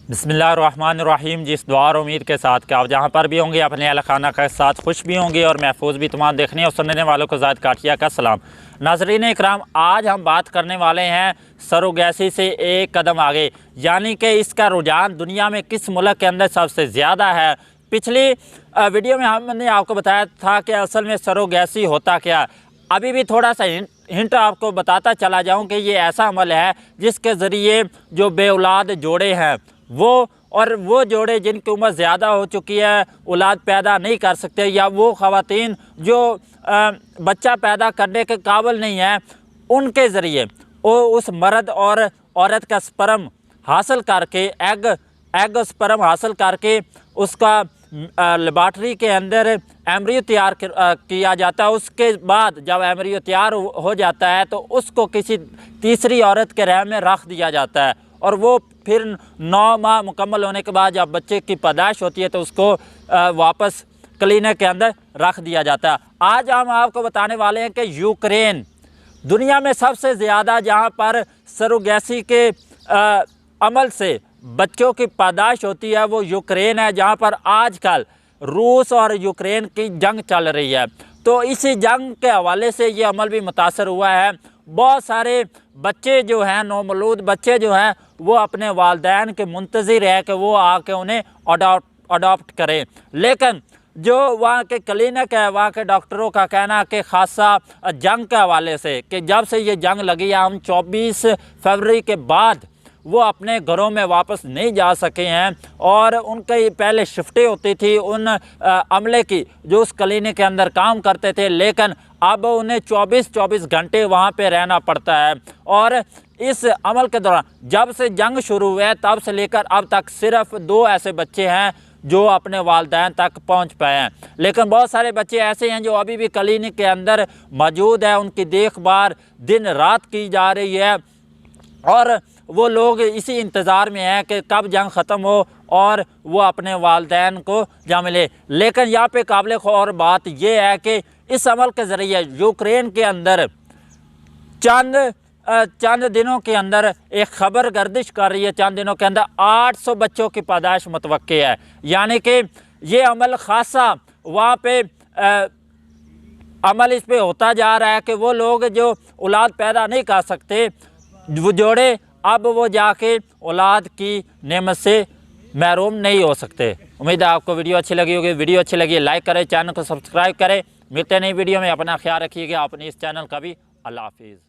बिस्मिल्लाहिर्रहमानिर्रहीम। जिस दुआ और उम्मीद के साथ कि आप जहाँ पर भी होंगे अपने अहल खाना के साथ खुश भी होंगे और महफूज भी, तमाम देखने और सुनने वालों को ज़ात काटिया का सलाम। नाज़रीन इकराम, आज हम बात करने वाले हैं सरोगेसी से एक कदम आगे, यानी कि इसका रुझान दुनिया में किस मुल्क के अंदर सबसे ज़्यादा है। पिछली वीडियो में हमने आपको बताया था कि असल में सरोगेसी होता क्या। अभी भी थोड़ा सा हिंट आपको बताता चला जाऊं कि ये ऐसा अमल है जिसके ज़रिए जो बेऔलाद जोड़े हैं वो जोड़े जिनकी उम्र ज़्यादा हो चुकी है, औलाद पैदा नहीं कर सकते, या वो ख़वातीन जो बच्चा पैदा करने के काबिल नहीं है, उनके ज़रिए वो उस मर्द और औरत का स्पर्म हासिल करके एग स्पर्म हासिल करके उसका लेबॉर्ट्री के अंदर एम्ब्रियो तैयार किया जाता है। उसके बाद जब एम्ब्रियो तैयार हो जाता है तो उसको किसी तीसरी औरत के रहम में रख दिया जाता है, और वो फिर 9 माह मुकम्मल होने के बाद जब बच्चे की पैदाइश होती है तो उसको वापस क्लिनिक के अंदर रख दिया जाता है। आज हम आपको बताने वाले हैं कि यूक्रेन दुनिया में सबसे ज़्यादा जहाँ पर सरोगेसी के अमल से बच्चों की पैदाइश होती है वो यूक्रेन है, जहाँ पर आजकल रूस और यूक्रेन की जंग चल रही है। तो इसी जंग के हवाले से ये अमल भी मुतासर हुआ है। बहुत सारे बच्चे जो हैं, नौमौलूद बच्चे जो हैं, वो अपने वालिदैन के मुंतज़िर है कि वो आके उन्हें अडॉप्ट करें, लेकिन जो वहाँ के क्लिनिक है, वहाँ के डॉक्टरों का कहना है कि खासा जंग के हवाले से कि जब से ये जंग लगी है, हम 24 फरवरी के बाद वो अपने घरों में वापस नहीं जा सके हैं, और उनकी पहले शिफ्टें होती थी उन अमले की जो उस क्लिनिक के अंदर काम करते थे, लेकिन अब उन्हें 24 घंटे वहाँ पे रहना पड़ता है। और इस अमल के दौरान जब से जंग शुरू हुआ है तब से लेकर अब तक सिर्फ 2 ऐसे बच्चे हैं जो अपने वालिदैन तक पहुँच पाए हैं, लेकिन बहुत सारे बच्चे ऐसे हैं जो अभी भी क्लिनिक के अंदर मौजूद है। उनकी देखभाल दिन रात की जा रही है, और वो लोग इसी इंतज़ार में हैं कि कब जंग ख़त्म हो और वो अपने वालिदैन को जा मिले। लेकिन यहाँ पे काबिल गौर बात ये है कि इस अमल के ज़रिए यूक्रेन के अंदर चंद दिनों के अंदर एक ख़बर गर्दिश कर रही है, चंद दिनों के अंदर 800 बच्चों की पैदाइश मुतवक्की है। यानी कि ये अमल ख़ासा वहाँ पे अमल इस पे होता जा रहा है कि वो लोग जो औलाद पैदा नहीं कर सकते, वो जोड़े अब वो जाके औलाद की नेमत से महरूम नहीं हो सकते। उम्मीद है आपको वीडियो अच्छी लगी होगी। वीडियो अच्छी लगी लाइक करें, चैनल को सब्सक्राइब करें। मिलते हैं नई वीडियो में। अपना ख्याल रखिएगा, अपने इस चैनल का भी। अल्लाह हाफिज़।